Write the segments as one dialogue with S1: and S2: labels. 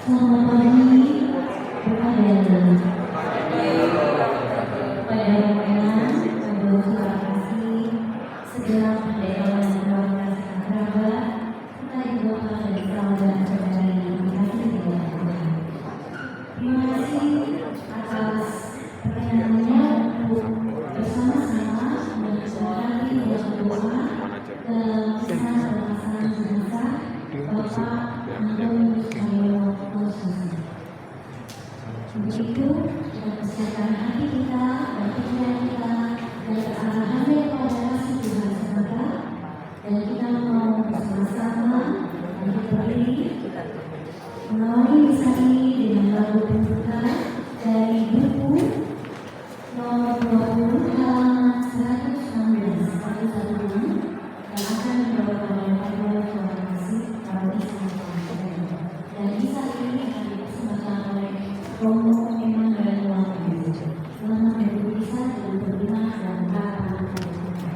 S1: Selamat pagi, kepada Rombongan, Ibu terima kasih, segala pendekatan dan keluarga serta kerabat, serta ibu bapak dan saudara saudari yang dikasihi oleh Tuhan. Terima kasih atas perkenalannya untuk bersama-sama menyuarakan yang berdoa dalam kisah permasalahan jenazah Bapak Antonius Mario Kosasi. Untuk itu, dengan kesehatan hati kita dan pikiran kita dan kearahannya kepada kasih Tuhan semata, dan kita mau bersama-sama dan berdiri mengawali misa ini dengan lagu pembuka dari buku nomor 20 halaman 116 yang akan dibawakan oleh Pak Terima kasih para dan misa ini akan dipersembahkan oleh Romo Emmanuel Wanggu. Selamat berbisa dan berlima dan harapan berkah.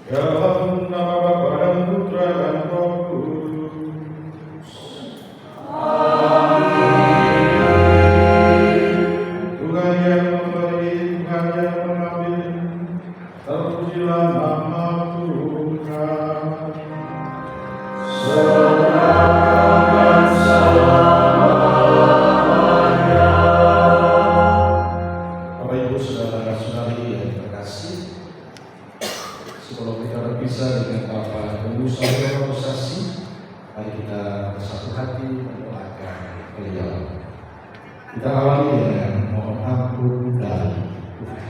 S2: Dalam nama Bapa dan Putra dan Roh Kudus. Tuhan yang memberi, Tuhan yang mengambil, terpujilah nama Tuhan. Selamanya. Bapak Ibu saudara-saudari yang terkasih, sebelum kita berpisah dengan Bapak Antonius Mario Kosasi, mari kita bersatu hati mendoakan beliau. Kita awali dengan mohon ampun dari Tuhan.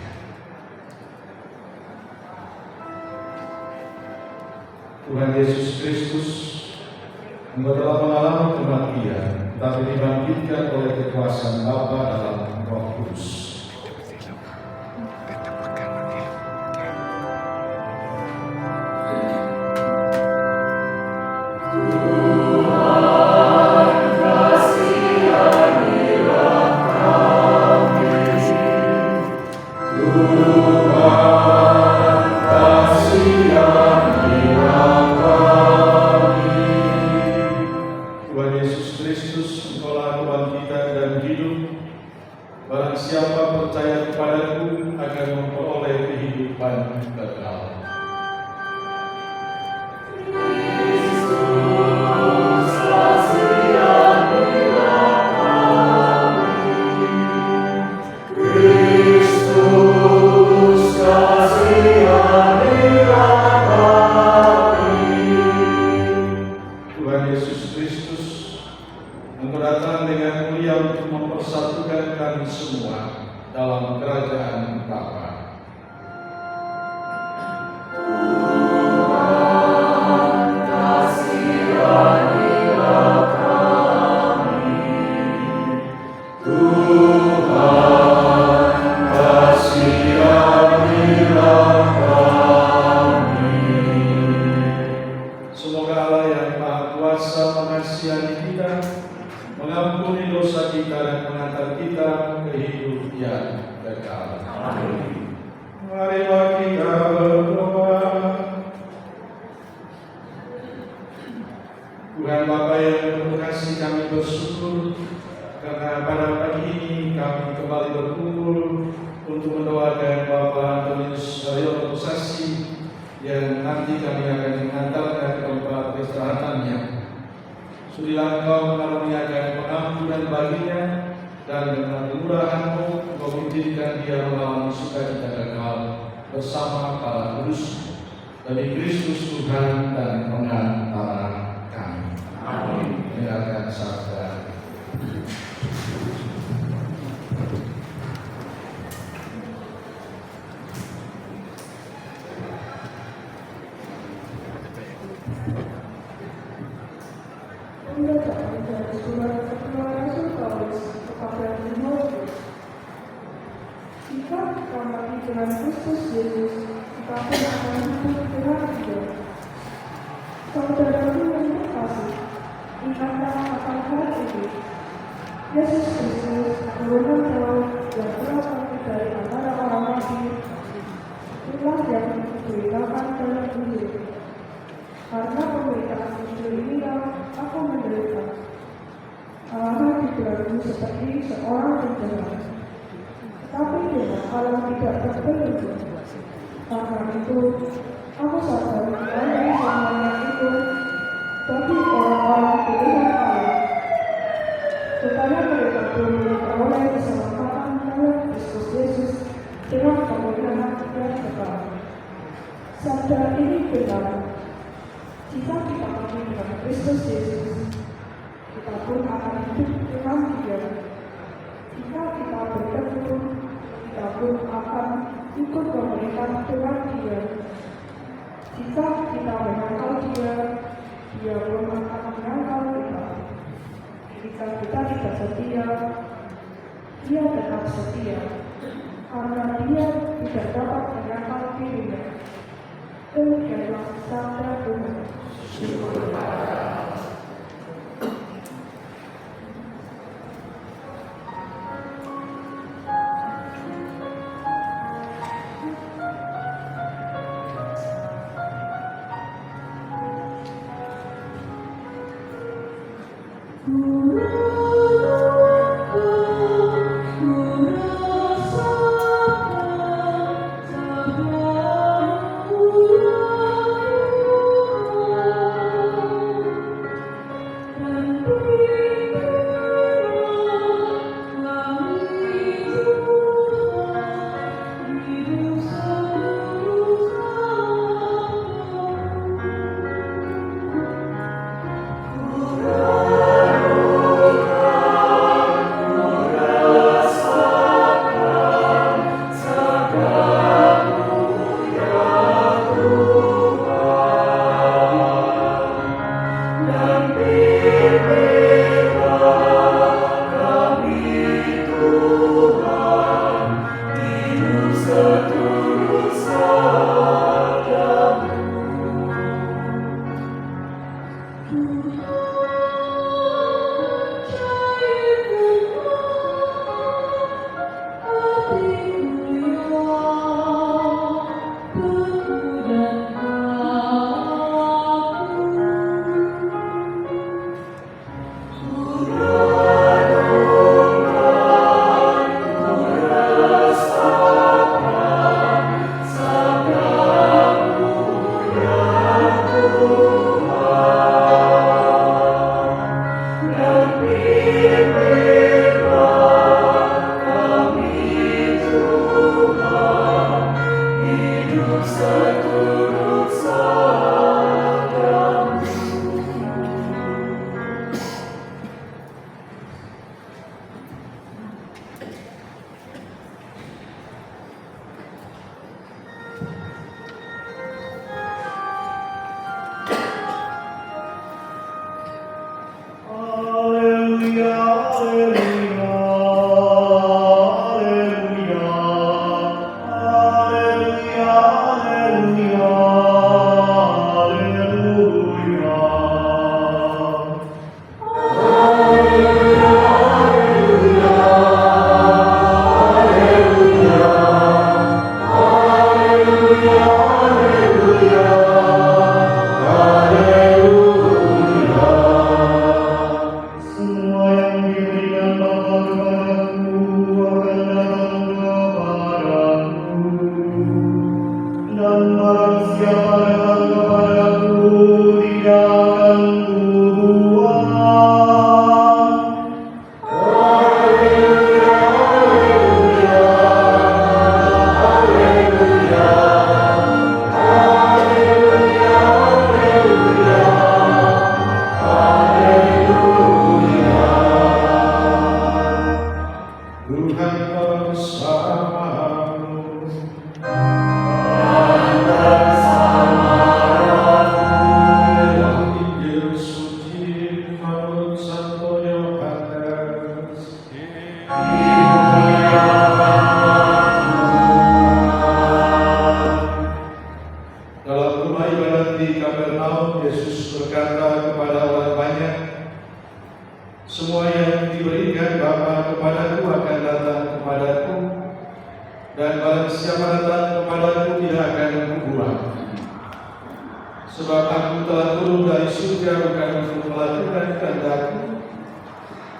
S2: Tuhan Yesus Kristus, Engkau telah mengalami kematian, tetapi dibangkitkan oleh kekuasaan Bapa dalam Roh Kudus. Tuhan Yesus Kristus, Engkaulah Tuhan kita dan hidup. Barang siapa percaya kepadaku akan memperoleh kehidupan kekal. Tuhan Yesus Kristus, Engkau datang dengan mulia untuk mempersatukan kami semua dalam kerajaan Bapa. Semoga Allah yang Maha Kuasa mengasihani kita, mengampuni dosa kita dan mengantar kita ke hidup yang kekal. Amin. Marilah kita berdoa. Tuhan Bapa yang berkasih, kami bersyukur karena pada pagi ini kami kembali berkumpul untuk mendoakan Bapak Antonius Haryono Sasi yang nanti kami akan mengantarkan ke tempat peristirahatan. Sudilah Engkau mengaruniakan pengampunan baginya, dan dengan kemurahan-Mu Engkau izinkan dia melawan sukacita kekal bersama para kudus demi Kristus Tuhan dan pengantara kami. Amin. Dengarkan sabda.
S3: Pembacaan dari surat kedua Rasul Paulus kepada Timotius. Jika kita mati dengan Kristus Yesus, kita pun akan hidup dengan Dia. Saudaraku yang terkasih, ingatlah akan hal ini. Yesus Kristus, turunan Allah yang telah bangkit dari antara orang mati, itulah yang diberitakan dalam Injil. Karena pemberitaan Injil inilah aku menderita. Allah dibelenggu seperti seorang penjahat, tetapi dengan Allah tidak terbelenggu. Karena itu, aku sadar bahwa semuanya itu bagi orang-orang pilihan Allah, supaya mereka pun memperoleh keselamatan dalam Kristus Yesus dengan kemuliaan dan kekal. Sabda ini benar. Jika kita mati dengan Kristus Yesus, kita pun akan hidup dengan Dia. Jika kita bertekun, kita pun akan ikut pemerintahan dengan Dia. Jika kita menyangkal Dia, Dia pun akan menyangkal kita. Jika kita tidak setia, Dia tetap setia, karena Dia tidak dapat menyangkal dirinya. Demikianlah sabda Tuhan. Syukur kepada Allah.
S2: Tuhan bersamamu. Injil suci menurut Santo Yohanes. Dalam rumah ibadat di Kapernaum, Yesus berkata kepada orang banyak, "Semua yang diberikan Bapa kepadaku akan datang kepadaku, dan barang siapa datang kepadaku tidak akan kubuang. Sebab aku telah turun dari surga bukan untuk melakukan kehendakku,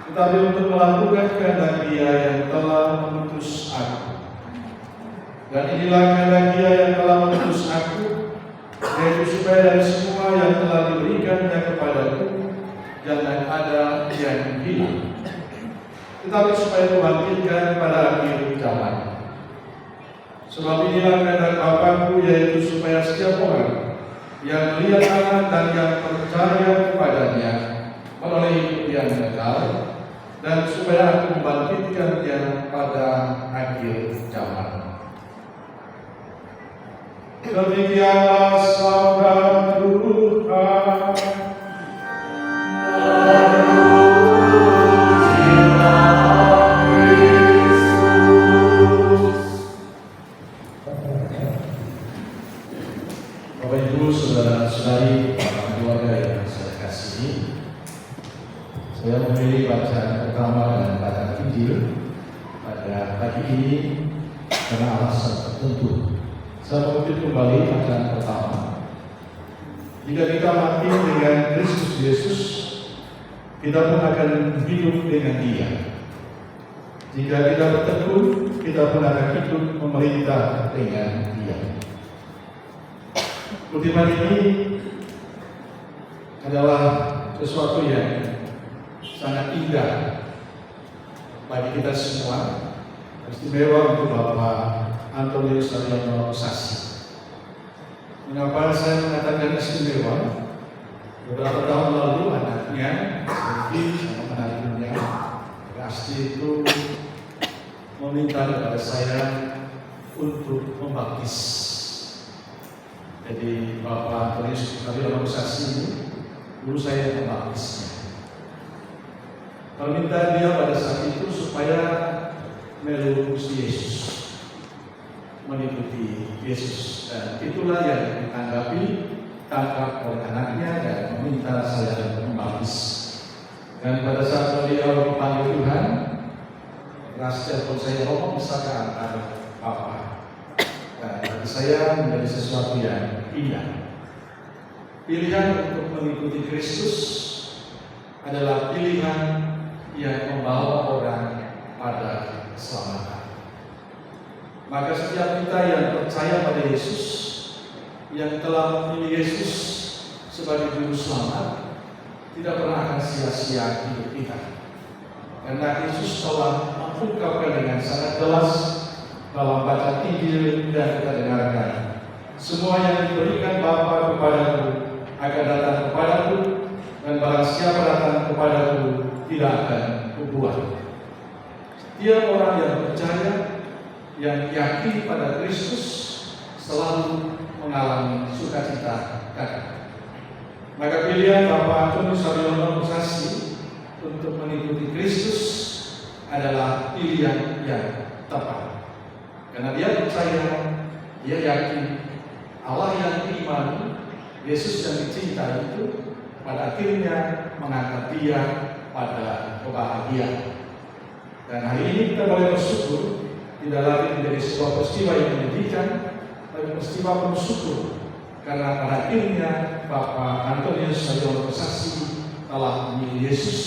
S2: tetapi untuk melakukan kehendak Dia yang telah mengutus aku. Dan inilah kehendak Dia yang telah mengutus aku, yaitu supaya dari semua yang telah diberikannya kepadaku jangan ada yang hilang, tetapi supaya kubangkitkan pada akhir zaman. Sebab inilah kehendak Bapa-Ku, yaitu supaya setiap orang yang melihat Anak dan yang percaya kepadanya menoleh hidup yang kekal, dan supaya aku membangkitkannya pada akhir zaman." Demikianlah sabda Tuhan. Bapak Ibu, saudara-saudari, keluarga yang saya kasihi, saya memilih bacaan pertama dan bacaan Injil pada pagi ini karena alasan tertentu. Saya mengutip kembali bacaan pertama. Jika kita mati dengan Kristus Yesus, kita pun akan hidup dengan Dia. Jika kita berteduh, kita pun akan hidup memerintah dengan Dia. Kutipan ini adalah sesuatu yang sangat indah bagi kita semua, istimewa untuk Bapak Antonius Saryono Sasi. Mengapa saya mengatakan istimewa? Beberapa tahun lalu anaknya, Sylvie sama menantunya, Asti itu meminta kepada saya untuk membaptis. Jadi Bapak Antonius Saryono Sasi ini dulu saya membaptisnya. Permintaan dia pada saat itu supaya melu Yesus, mengikuti Yesus, dan itulah yang ditanggapi tangkap oleh anaknya dan meminta saya membaptis. Dan pada saat beliau dipanggil Tuhan, ras telepon saya, "Romo bisa ke antar Papa?" Dan bagi saya menjadi sesuatu yang indah. Pilihan untuk mengikuti Kristus adalah pilihan yang membawa orang pada keselamatan. Maka setiap kita yang percaya pada Yesus, yang telah memilih Yesus sebagai juru selamat, tidak pernah akan sia-sia hidup kita. Karena Yesus telah mengungkapkan dengan sangat jelas dalam bacaan Injil yang kita dengarkan, "Semua yang diberikan Bapa kepadaku akan datang kepadaku, dan barang siapa datang kepadaku tidak akan kubuang." Setiap orang yang percaya, yang yakin pada Kristus, selalu mengalami sukacita kakak. Maka pilihan Bapak Antonius Saryono Sasi untuk mengikuti Kristus adalah pilihan yang tepat. Karena dia percaya, dia yakin Allah yang diimani, Yesus yang dicinta itu pada akhirnya mengangkat dia pada kebahagiaan. Dan hari ini kita boleh bersyukur, tidak lagi menjadi sebuah peristiwa yang menyedihkan, tapi peristiwa penuh syukur, karena pada akhirnya Bapak Antonius Saryono Sasi telah memilih Yesus,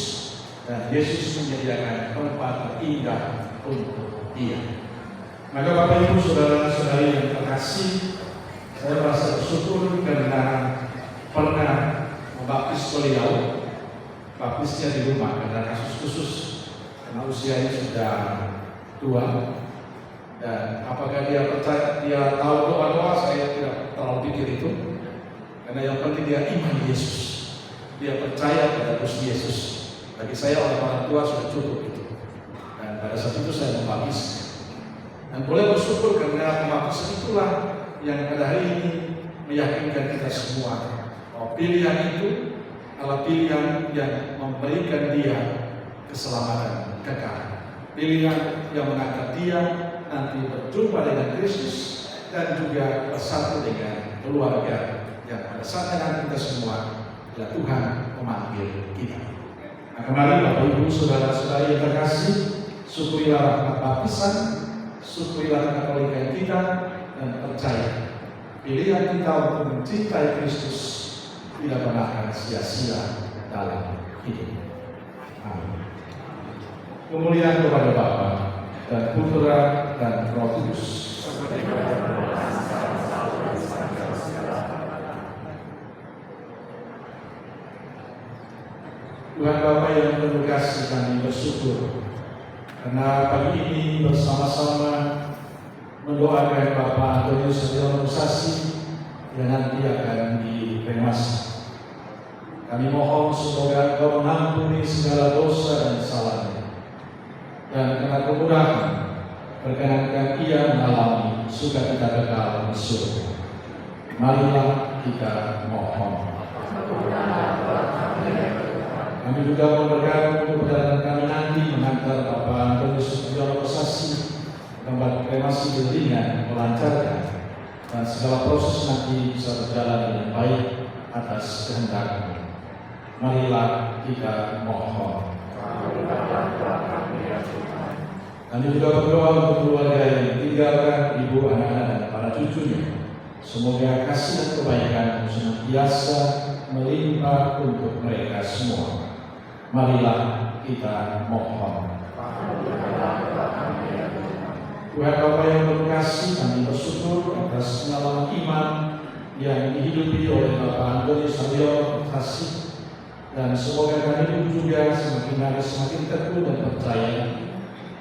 S2: dan Yesus menyediakan tempat terindah untuk dia. Maka Bapak Ibu, saudara-saudari yang terkasih, saya merasa bersyukur karena pernah membaptis beliau, baptisnya di rumah karena kasus khusus, karena usianya sudah tua. Dan apakah dia percaya, dia tahu doa-doa, saya tidak terlalu pikir itu. Karena yang penting dia iman Yesus, dia percaya pada Gusti Yesus. Bagi saya orang tua sudah cukup itu. Dan pada saat itu saya membaptis. Dan boleh bersyukur karena pembaptisan itulah yang pada hari ini meyakinkan kita semua bahwa pilihan itu adalah pilihan yang memberikan dia keselamatan kekal. Pilihan yang mengangkat dia nanti berjumpa dengan Kristus dan juga bersatu dengan keluarga yang pada saatnya nanti kita semua bila Tuhan memanggil kita. Nah, kembali Bapak Ibu saudara-saudari yang terkasih, syukurilah rahmat baptisan, syukurilah kekolikan kita, dan percaya pilihan kita untuk mencintai Kristus tidak pernah akan sia-sia dalam hidup. Amin. Kemuliaan kepada Bapa dan Putra dan Roh Kudus. Tuhan Bapa yang penuh kasih, kami bersyukur karena pagi ini bersama-sama mendoakan Bapak Antonius Haryono Sasi yang nanti akan dikremasi. Kami mohon semoga Engkau mengampuni segala dosa dan salahnya, dan karena kemurahan perkenankan ia mengalami sukacita kekal di surga. Marilah kita mohon. Kami juga memberkati untuk perjalanan kami nanti mengantar Bapak Antonius Haryono Sasi tempat kremasi dengan melancarkan, dan segala proses nanti bisa berjalan dengan baik atas kehendak-Mu. Marilah kita mohon. Kami juga berdoa untuk keluarga yang ditinggalkan ibu, anak-anak, dan para cucunya. Semoga kasih dan kebaikan senantiasa melimpah untuk mereka semua. Marilah kita mohon. Tuhan Bapa yang berkasih, kami bersyukur atas pengalaman iman yang dihidupi oleh Bapak Antonius Haryono Sasi, dan semoga kami pun juga semakin hari semakin teguh dan percaya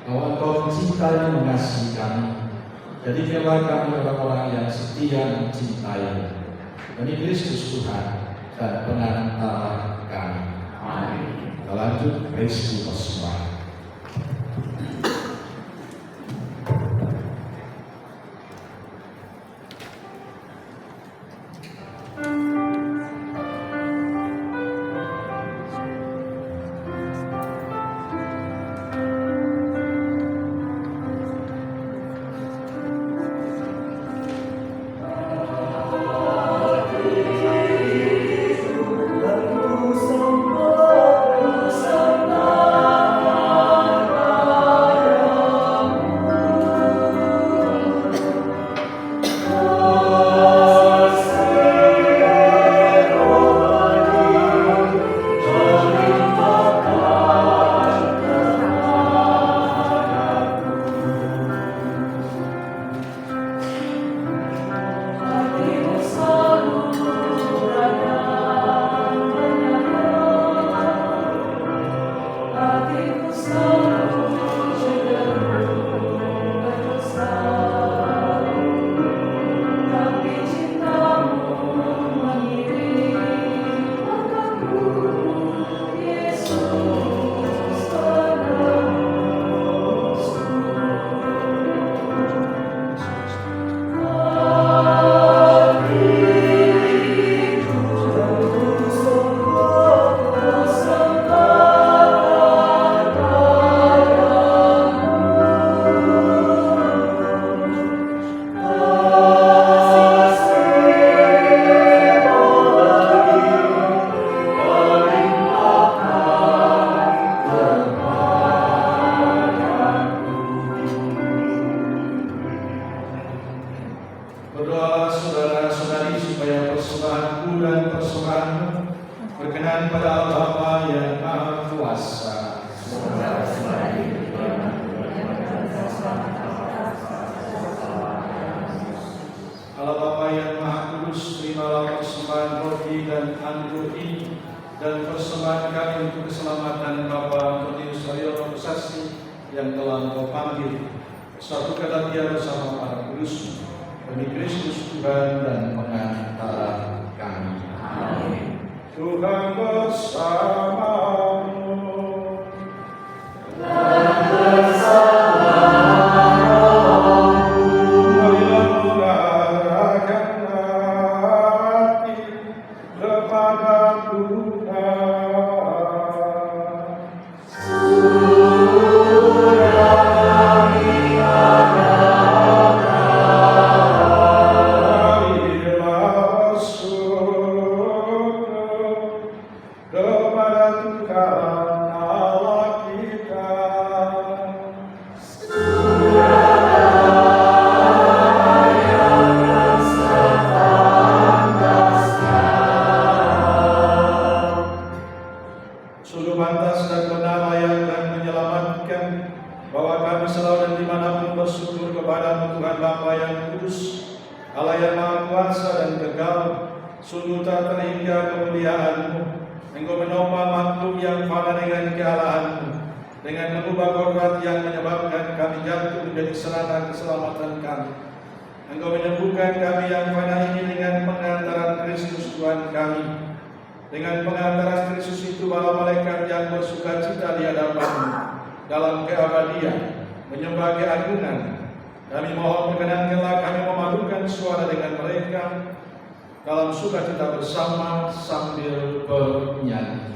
S2: bahwa Engkau mencintai dan mengasihi kami. Jadikanlah kami orang-orang yang setia mencintai demi Kristus Tuhan dan pengantara kami. Amin. Kita lanjut Kristi Persembah. Berdoalah saudara-saudari supaya persembahanku dan persembahanmu berkenan pada Allah Bapa yang Maha Kuasa. Allah Bapa yang Maha Kudus, terimalah persembahan roti dan anggur ini dan persembahan kami untuk keselamatan Bapak Antonius Haryono Sasi yang telah Engkau panggil. Satukanlah dia bersama para kudus demi Kristus Tuhan dan pengantara kami. Amin. Tuhan bersamamu. Dan bersama dimanapun bersyukur kepada Tuhan Bapa yang kudus, Allah yang Maha Kuasa dan kekal. Sungguh tak terhingga kemuliaan-Mu. Engkau menopang makhluk yang fana dengan kealahan-Mu, dengan mengubah kodrat yang menyebabkan kami jatuh menjadi serata keselamatan kami. Engkau menyembuhkan kami yang fana ini dengan pengantaran Kristus Tuhan kami. Dengan pengantaran Kristus itu para malaikat yang bersukacita di hadapan-Mu dalam keabadian menyembah keagungan. Kami mohon perkenankanlah kami memadukan suara dengan mereka dalam sukacita bersama sambil bernyanyi.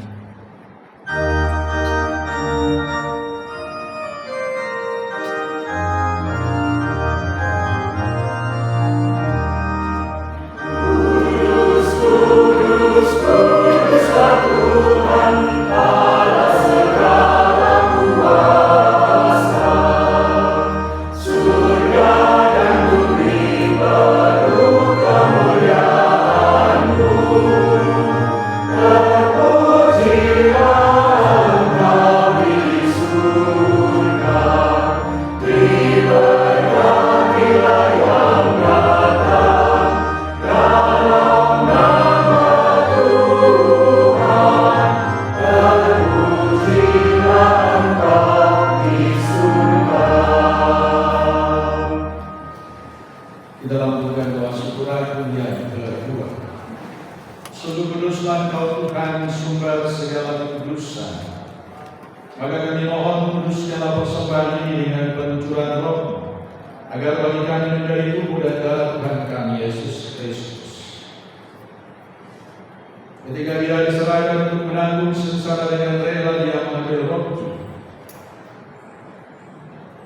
S2: Ketika Dia diserahkan untuk menanggung sengsara dengan rela, Dia mengambil roti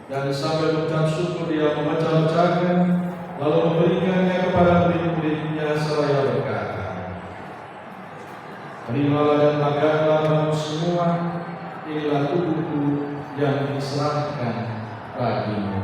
S2: dan sambil mengucap syukur Dia memecah-mecahkan lalu memberikannya kepada murid-muridnya seraya berkata, "Terimalah dan makanlah kamu semua, inilah tubuhku yang diserahkan bagimu."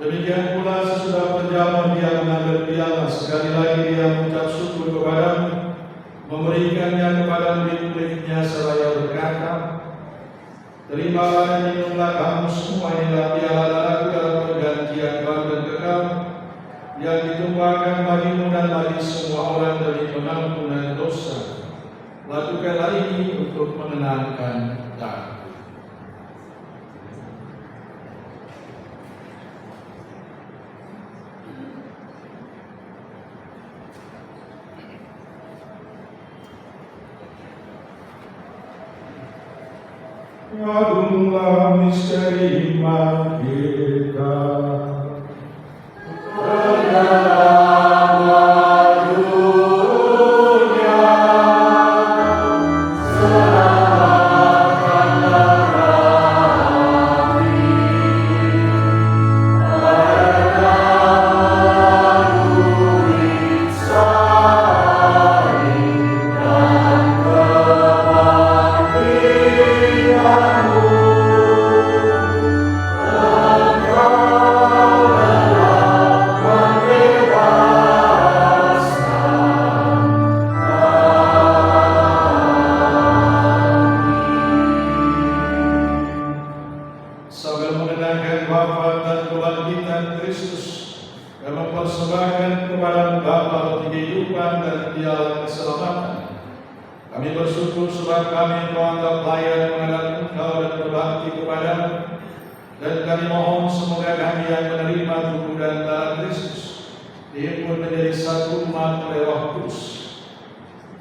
S2: Demikian pula sesudah berjamaah Dia mengambil piala, sekali lagi Dia mengucap syukur kepada-Mu, memberikannya kepada murid-muridnya seraya berkata, "Terimalah dan minumlah kamu semua, inilah piala darahku dalam perjanjian baru dan kekal, yang ditumpahkan bagimu dan bagi semua orang demi pengampunan dosa. Lakukanlah ini untuk mengenangkan aku." Agunglah misteri iman kita.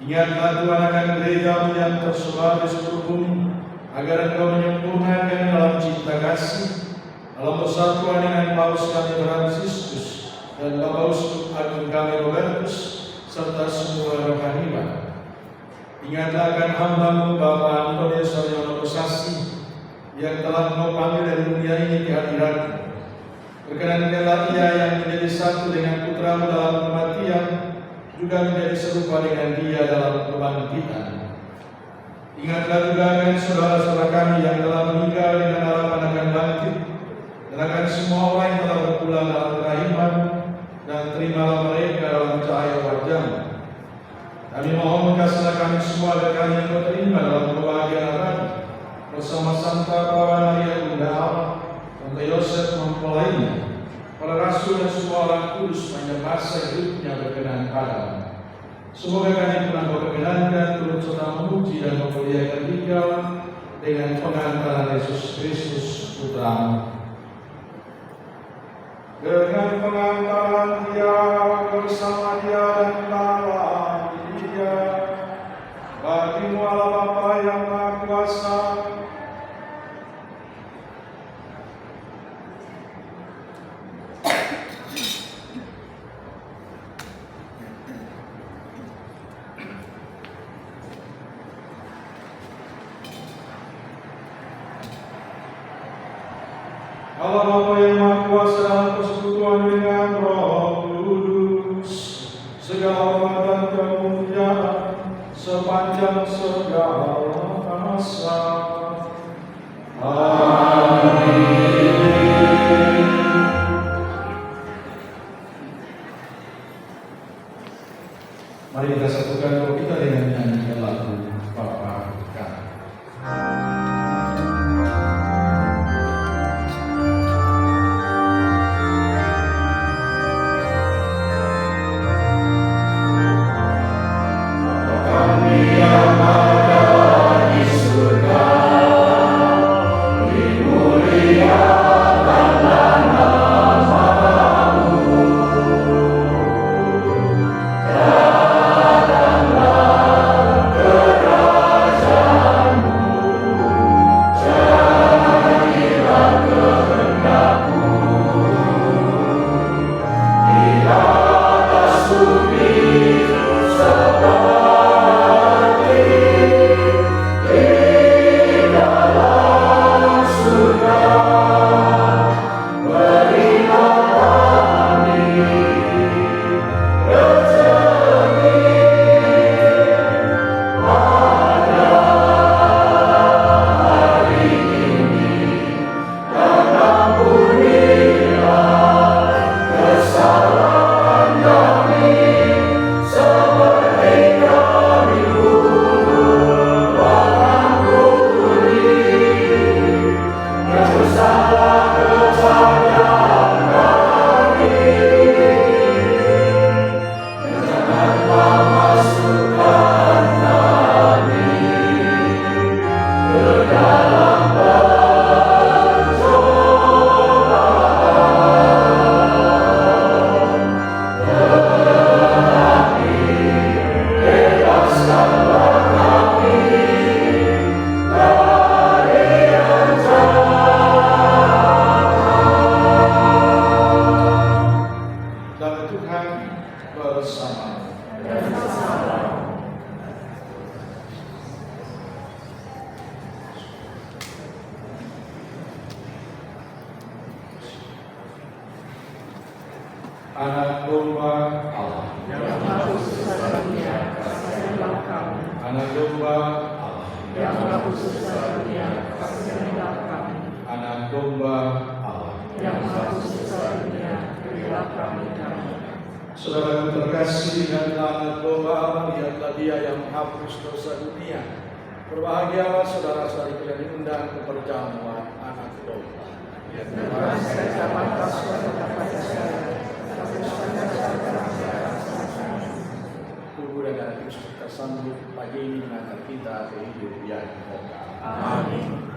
S2: Ingatlah Tuhan akan gereja-Mu yang tersebar di seluruh bumi, agar Engkau menyempurnakan dalam cinta kasih, dalam persatuan dengan Paus kami Fransiskus dan Bapak Uskup Agung kami Robertus, serta semua rohaniwan. Ingatlah akan hamba-Mu Bapak Antonius Saryono Kosasi, yang telah Engkau panggil dari dunia ini ke hadirat-Mu. Perkenankanlah ia yang menjadi satu dengan Putra-Mu dalam kematian, juga menjadi serupa dengan Dia dalam kebangkitan. Ingatlah juga akan saudara-saudara kami yang telah meninggal dengan harapan akan bangkit, Gerakan semua orang yang telah berpulang dalam kerahiman, dan terimalah mereka dalam cahaya wajah-Mu. Kami mohon kasihlah kami semua agar kami yang berterima dalam kebahagiaan abadi bersama Santa Clara Maria Bunda Allah, Santo Yosef mempelainya, para rasul dan semua orang kudus sepanjang masa hidupnya berkenan padamu. Semoga kami pernah berkenankan turut serta memuji dan memuliakan Dikau dengan pengantaran Yesus Kristus Putra-Mu. Dengan pengantaran Dia, bersama Dia dan dalam Dia, bagi-Mu Allah Bapa yang Maha Kuasa, Allah Bapa yang Maha Kuasa dalam persekutuan dengan Roh Kudus, segala hormat dan kemuliaan sepanjang segala masa. Amin. Mari kita satukan doa kita dengan nyanyian lagu Bapa Kami. Anak domba Allah,
S4: yang khusus dunia, kasihanlah kami.
S2: Anak domba Allah,
S4: Yang khusus dunia, kasihanlah kami.
S2: Anak domba Allah.
S4: Yang khusus dunia, berilah kami.
S2: Saudara terkasih, dengan anak domba Allah, lihatlah Dia yang menghapus dosa dunia. Berbahagialah saudara-saudari kalian diundang ke perjamuan anak domba. Tubuh dan darah Kristus tersambut pagi ini mengantar kita ke hidup yang kekal.
S4: Amin.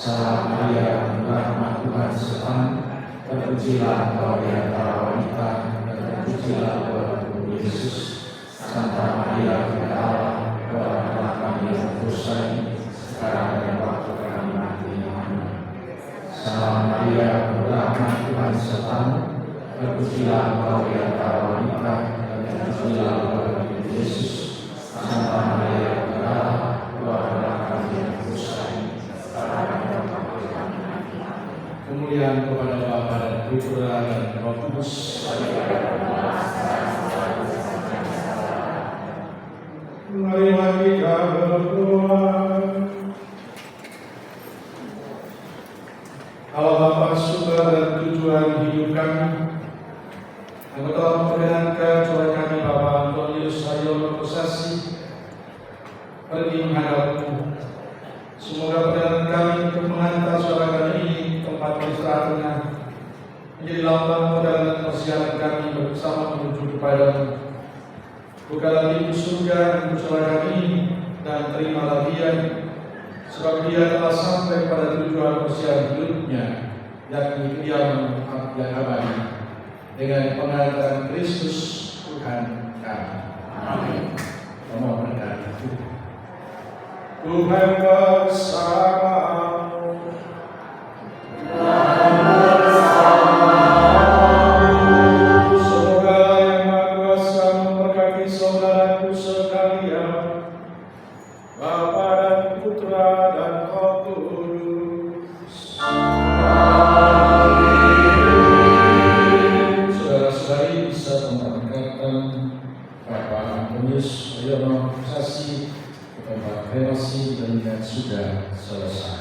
S2: Salam Maria, penuh rahmat Tuhan sertamu, terpujilah engkau di antara wanita, dan terpujilah buah Yesus. Santa Maria, Bunda Allah, doakanlah kami yang berdosa ini, sekarang dan waktu kami mati. Amin. Salam Maria, penuh rahmat Tuhan sertamu, terpujilah engkau di antara wanita, dan terpujilah buah Yesus. Santa Maria, Bunda Allah, doakanlah kami yang berdosa ini, sekarang dan waktu kami mati. Amin. Kemuliaan kepada Bapa dan Putra dan Roh Kudus. Marilah kita berdoa. Allah Bapa sumber dan tujuan hidup kami, Engkau telah memperkenankan Tuhan kami Bapak Antonius Haryono Kosasi pergi menghadapmu. Semoga perjalanan kami untuk menghantar saudara kami ini tempat istirahatnya menjadi lambang perjalanan persiapan kami bersama menuju kepadamu. Bukalah pintu surga untuk saudara kami dan terimalah dia, sebab dia telah sampai pada tujuan persiapan hidupnya, yakni kediaman yang abadi dengan pengantaran Kristus Tuhan kami. Amin. Mohon berkata, Tuhan bersamamu. Sudah selesai.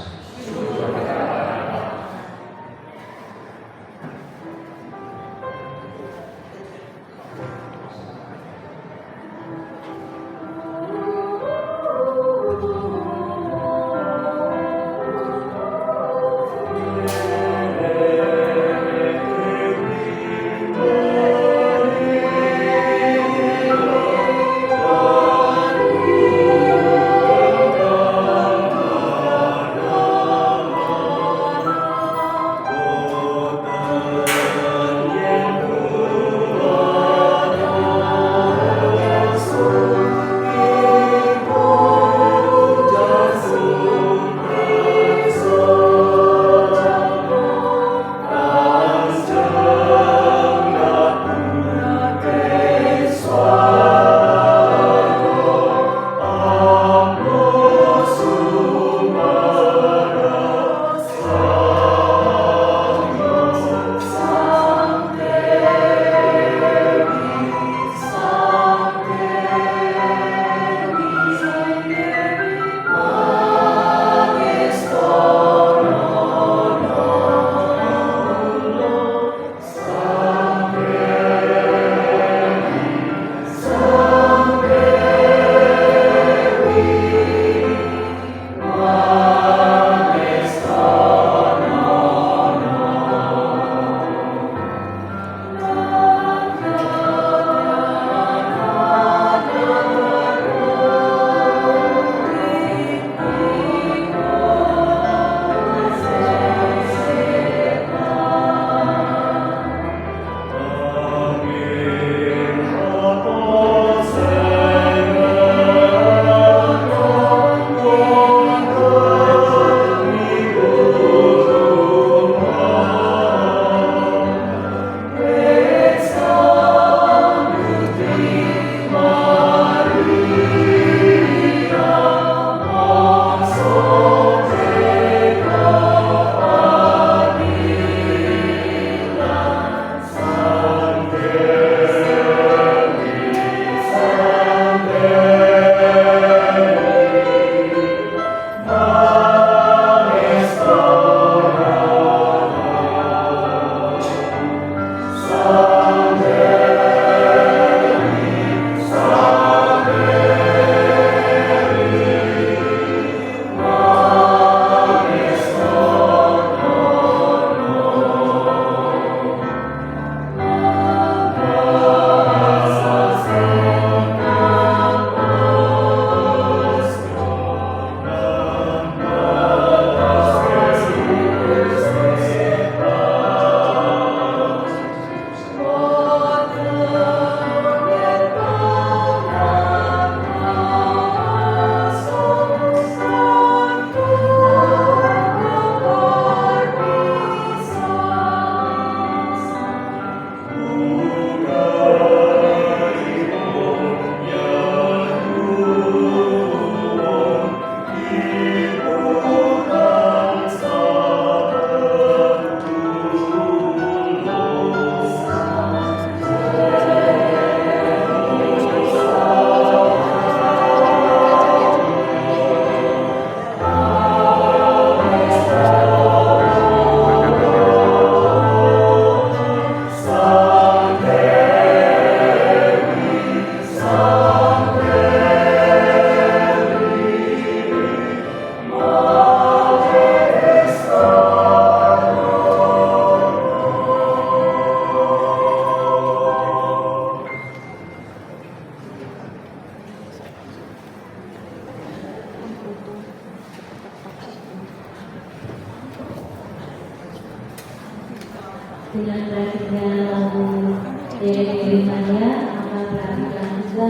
S1: Dengan berakhirnya lagu dari Maria, maka berakhirlah juga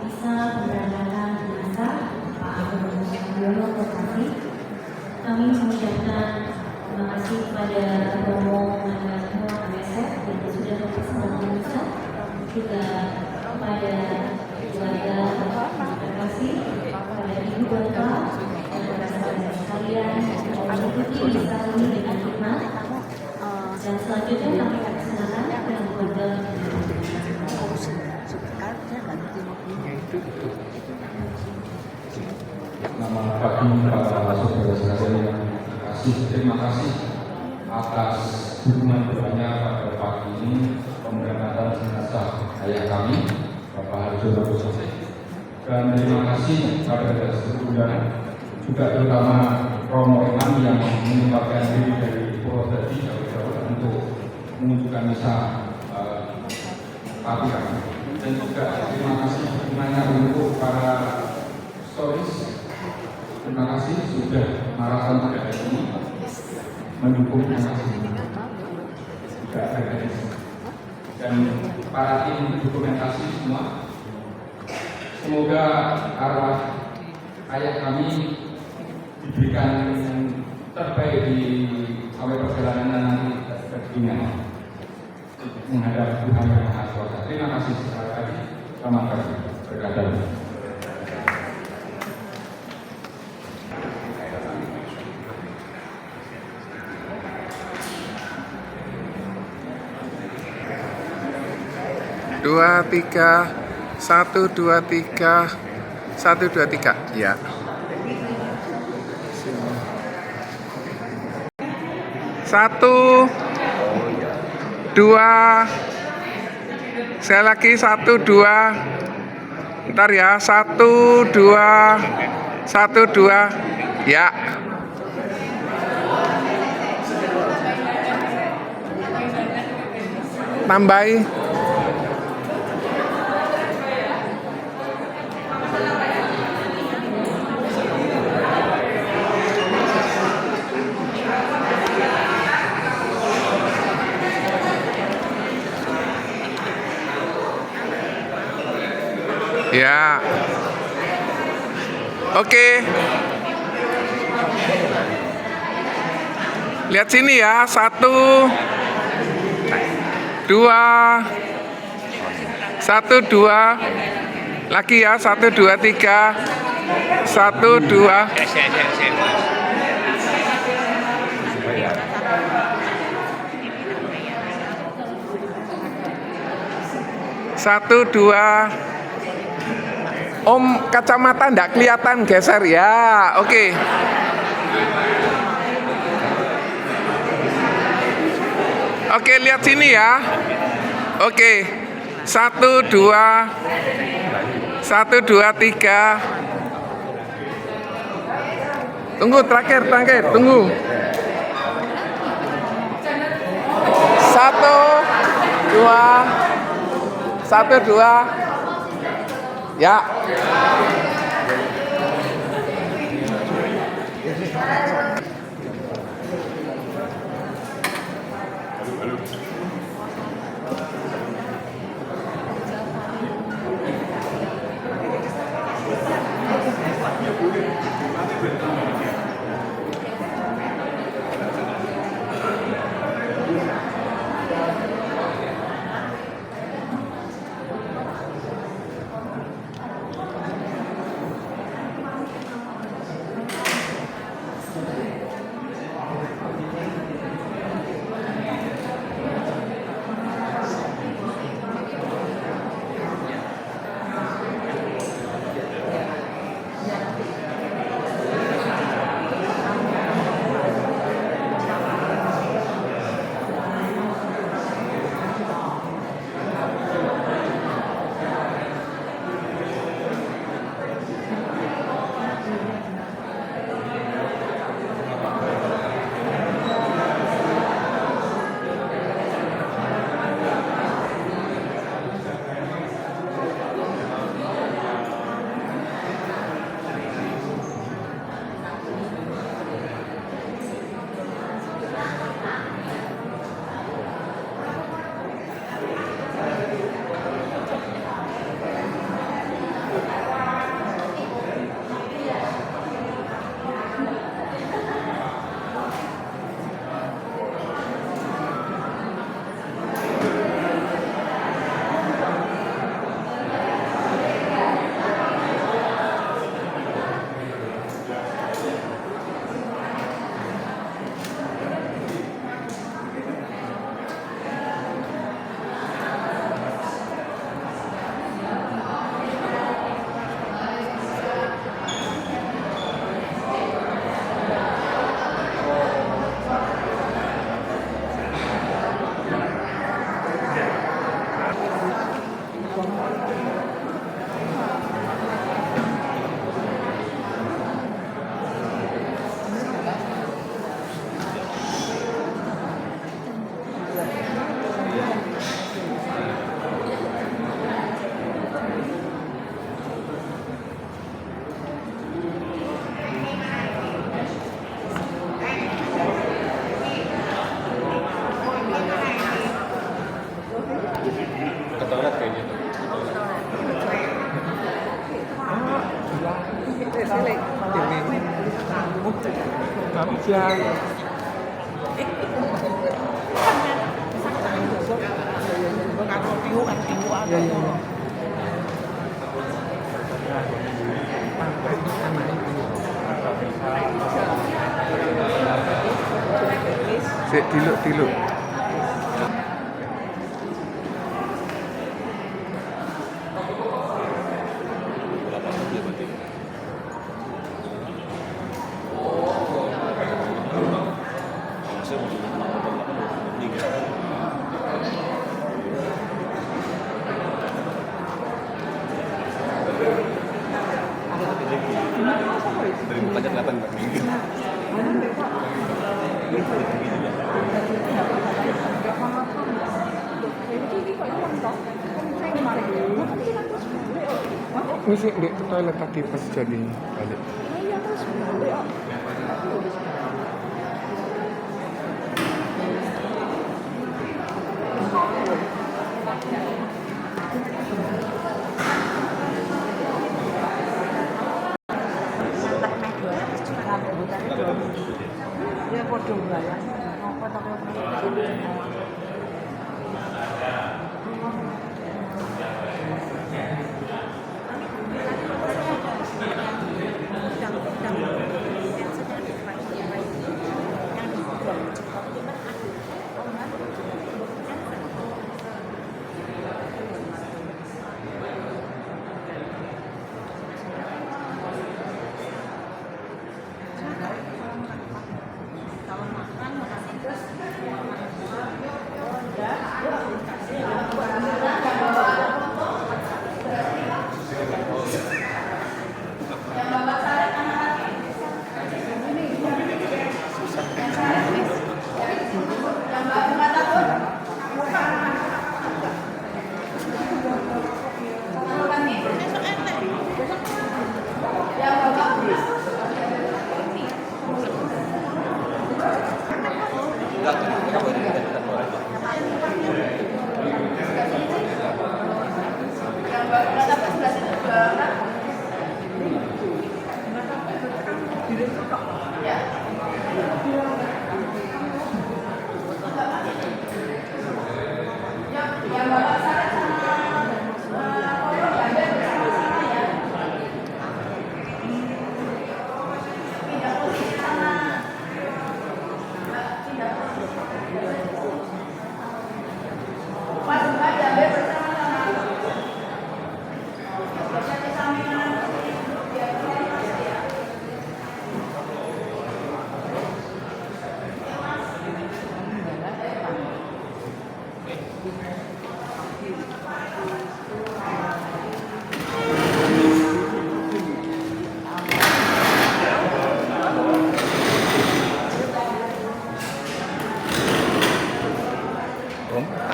S1: bisa pemberangkatan jenazah Pak Agung Susatyono Koperasi. Kami mengucapkan terima kasih kepada Romo Manado MSF yang sudah mempersembahkan misa, juga kepada keluarga terima kasih kepada ibu bapak dan para saudara sekalian yang mengikuti misa ini dengan hikmat. Dan selanjutnya kami akan persilakan dengan keluarga.
S5: Selamat pagi para saudara sekalian yang kasih. Terima kasih atas dukungan doanya pada pagi ini pemberangkatan jenazah ayah kami Bapak Harjono Joseph. Dan terima kasih pada seluruh juga terutama Romo Imam yang menyempatkan diri dari Purwodadi jauh-jauh untuk menunjukkan misa pagi kami. Dan juga terima kasih dukungannya untuk para stories. Terima kasih sudah maraton pada hari ini mendukung juga dan para tim dokumentasi semua. Semoga arwah ayah kami diberikan terbaik di sampai perjalanan nanti ke dunia menghadap Tuhan yang Maha Kuasa. Terima kasih sekali lagi. Selamat pagi. Berkata.
S6: Dua tiga 1 2 3 1 2 3 ya. 1 2 saya lagi 1 2 ntar ya 1 2 1 2 ya. Tambahi. Ya. Oke. Lihat sini ya. 1 2 1 2 lagi ya. 1 2 3 1 2 1 2 Om, kacamata enggak kelihatan, geser ya. Oke. Oke, lihat sini ya. Oke. 1 2 1 2 3. Tunggu terakhir, tunggu. 1 2 1 2 ya. Ya. Ya, ya, ya. Sik diluk.
S7: Dari mukanya kelihatan Mbak.
S6: Mesti di toilet tadi pas jadi balik.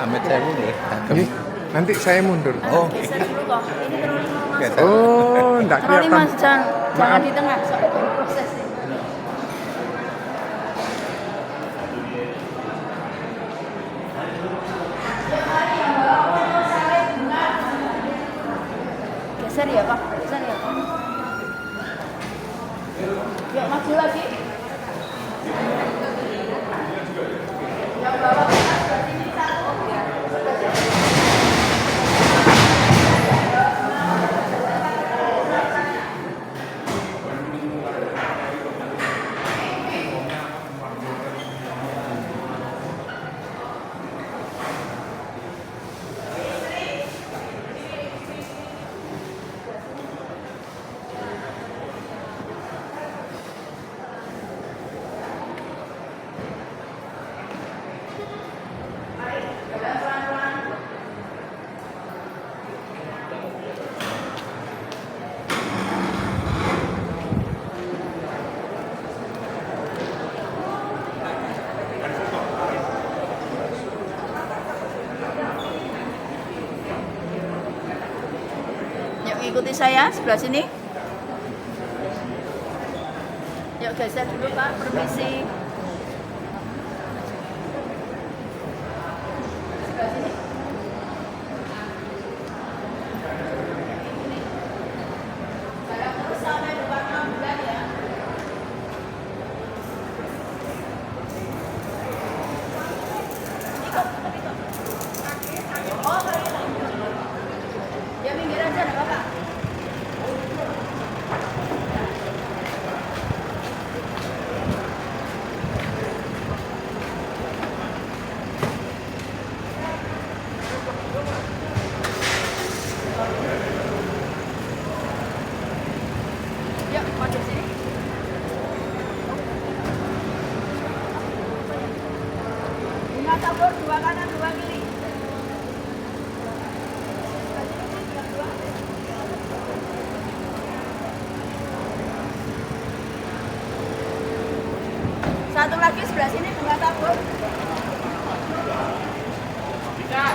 S7: Amit saya mundur.
S6: Nih, nanti saya mundur.
S7: Oh,
S4: Geser dulu kok. Ini terlalu mau masuk.
S6: Oh, enggak
S4: Terlalu
S6: kelihatan.
S4: mas, jangan
S6: Maaf.
S4: di tengah. Soalnya proses ini. Geser ya Pak, geser ya Pak. Yuk maju lagi. Yang bawah sebelah sini satu. Ikuti saya sebelah sini. Yuk geser dulu Pak, permisi. Sebelah sini. Jalan terus sampai depan 6 bulan ya. tabur, dua kanan, dua kiri. Satu lagi sebelah sini, dua tabur.
S8: Bisa.